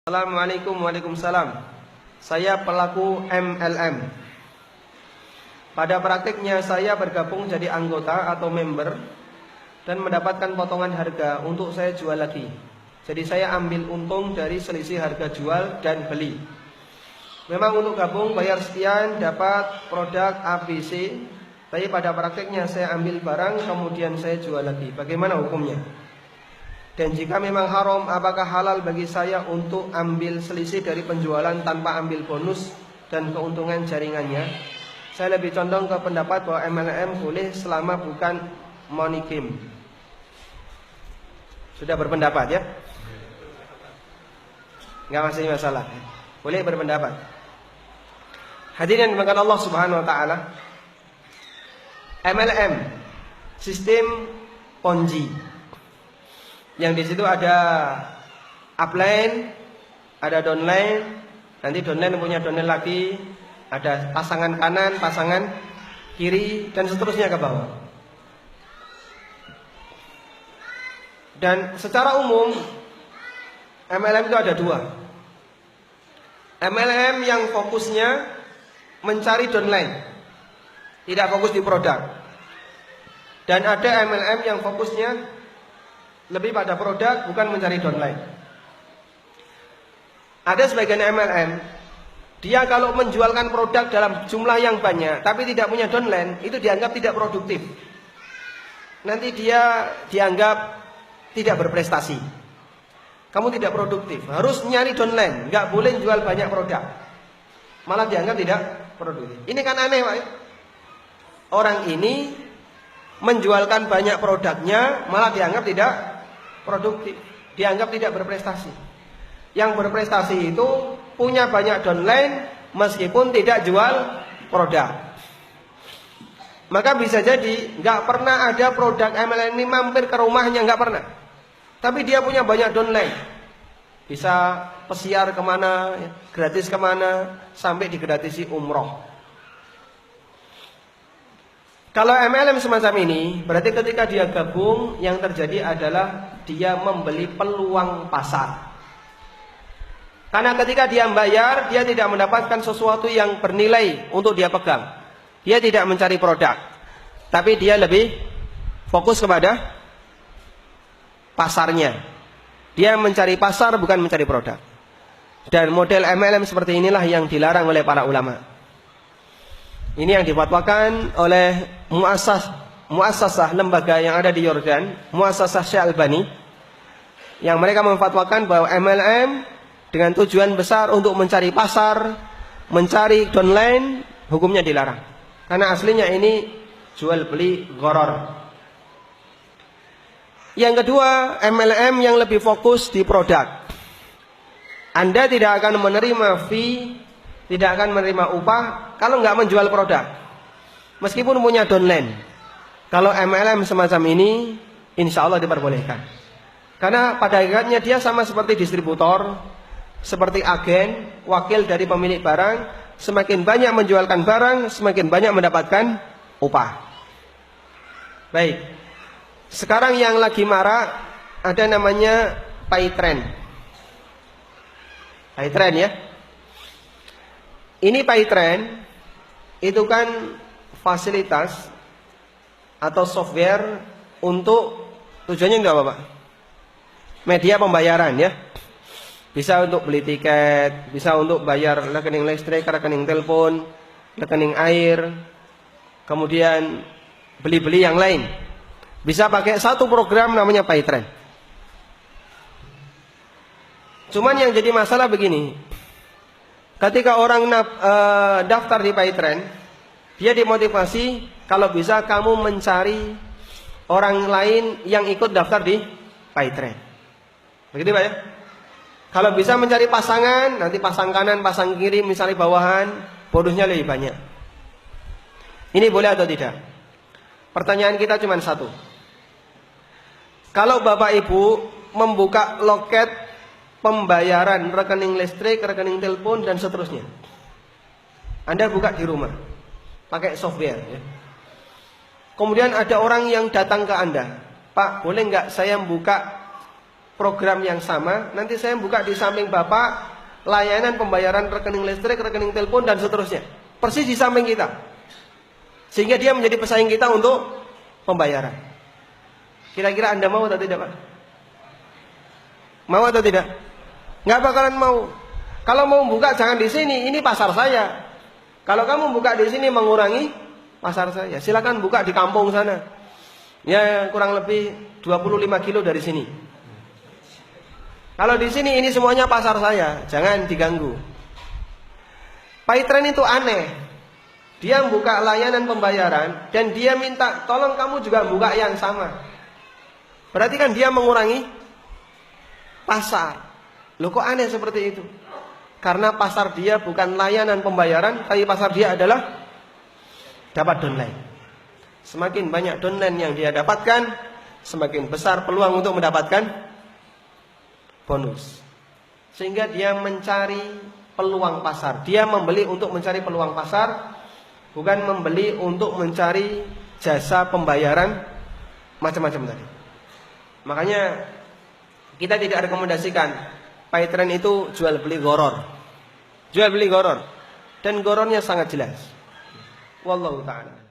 Assalamualaikum. Waalaikumsalam. Saya pelaku MLM. Pada praktiknya saya bergabung jadi anggota atau member dan mendapatkan potongan harga untuk saya jual lagi. Jadi saya ambil untung dari selisih harga jual dan beli. Memang untuk gabung bayar sekian dapat produk ABC, tapi pada praktiknya saya ambil barang kemudian saya jual lagi. Bagaimana hukumnya? Dan jika memang haram, apakah halal bagi saya untuk ambil selisih dari penjualan tanpa ambil bonus dan keuntungan jaringannya? Saya lebih condong ke pendapat bahwa MLM boleh selama bukan money game. Sudah berpendapat ya? Enggak masih masalah. Boleh berpendapat. Hadirin dimuliakan Allah Subhanahu wa taala. MLM, sistem Ponzi. Yang di situ ada upline, ada downline, nanti downline punya downline lagi, ada pasangan kanan, pasangan kiri, dan seterusnya ke bawah. Dan secara umum MLM itu ada dua. MLM yang fokusnya mencari downline, tidak fokus di produk. Dan ada MLM yang fokusnya lebih pada produk, bukan mencari downline. Ada sebagian MLM, dia kalau menjualkan produk dalam jumlah yang banyak tapi tidak punya downline, itu dianggap tidak produktif. Nanti dia dianggap tidak berprestasi. Kamu tidak produktif, harus nyari downline, nggak boleh jual banyak produk. Malah dianggap tidak produktif. Ini kan aneh, Pak. Orang ini menjualkan banyak produknya, malah dianggap tidak produktif, dianggap tidak berprestasi. Yang berprestasi itu punya banyak downline meskipun tidak jual produk. Maka bisa jadi nggak pernah ada produk MLM ini mampir ke rumahnya, nggak pernah. Tapi dia punya banyak downline, bisa pesiar kemana, gratis kemana, sampai digratisi umroh. Kalau MLM semacam ini, berarti ketika dia gabung, yang terjadi adalah dia membeli peluang pasar. Karena ketika dia membayar, dia tidak mendapatkan sesuatu yang bernilai untuk dia pegang. Dia tidak mencari produk, tapi dia lebih fokus kepada pasarnya. Dia mencari pasar, bukan mencari produk. Dan model MLM seperti inilah yang dilarang oleh para ulama. Ini yang difatwakan oleh muassasah lembaga yang ada di Yordan, muassasah Syekh Albani, yang mereka memfatwakan bahwa MLM dengan tujuan besar untuk mencari pasar, mencari downline, hukumnya dilarang. Karena aslinya ini jual beli gharar. Yang kedua, MLM yang lebih fokus di produk. Anda tidak akan menerima fee, tidak akan menerima upah kalau nggak menjual produk, meskipun punya downline. Kalau MLM semacam ini, insya Allah diperbolehkan. Karena pada hakikatnya dia sama seperti distributor, seperti agen, wakil dari pemilik barang. Semakin banyak menjualkan barang, semakin banyak mendapatkan upah. Baik. Sekarang yang lagi marak ada namanya pay trend. Pay trend ya. Ini pay trend itu kan fasilitas atau software untuk tujuannya untuk apa, Pak? Media pembayaran ya. Bisa untuk beli tiket, bisa untuk bayar rekening listrik, rekening telepon, rekening air, kemudian beli-beli yang lain. Bisa pakai satu program namanya pay trend. Cuman yang jadi masalah begini. Ketika orang daftar di pay trend, dia dimotivasi kalau bisa kamu mencari orang lain yang ikut daftar di pay trend. Begitu Pak ya? Kalau bisa mencari pasangan, nanti pasang kanan, pasang kiri, misalnya bawahan, bonusnya lebih banyak. Ini boleh atau tidak? Pertanyaan kita cuma satu. Kalau Bapak Ibu membuka loket pembayaran rekening listrik, rekening telepon, dan seterusnya, Anda buka di rumah pakai software ya. Kemudian ada orang yang datang ke Anda, Pak, boleh nggak saya membuka program yang sama, nanti saya buka di samping Bapak layanan pembayaran rekening listrik, rekening telepon dan seterusnya. Persis di samping kita. Sehingga dia menjadi pesaing kita untuk pembayaran. Kira-kira Anda mau atau tidak, Pak? Mau atau tidak? Nggak bakalan mau. Kalau mau buka jangan di sini, ini pasar saya. Kalau kamu buka di sini mengurangi pasar saya. Silakan buka di kampung sana. Ya kurang lebih 25 kilo dari sini. Kalau di sini ini semuanya pasar saya, jangan diganggu. Paytren itu aneh. Dia buka layanan pembayaran dan dia minta tolong kamu juga buka yang sama. Berarti kan dia mengurangi pasar. Loh kok aneh seperti itu? Karena pasar dia bukan layanan pembayaran, tapi pasar dia adalah dapat downline. Semakin banyak downline yang dia dapatkan, semakin besar peluang untuk mendapatkan bonus. Sehingga dia mencari peluang pasar. Dia membeli untuk mencari peluang pasar, bukan membeli untuk mencari jasa pembayaran macam-macam tadi. Makanya kita tidak rekomendasikan Paytren itu jual beli goror. Jual beli goror. Dan gorornya sangat jelas. Wallahu ta'ala.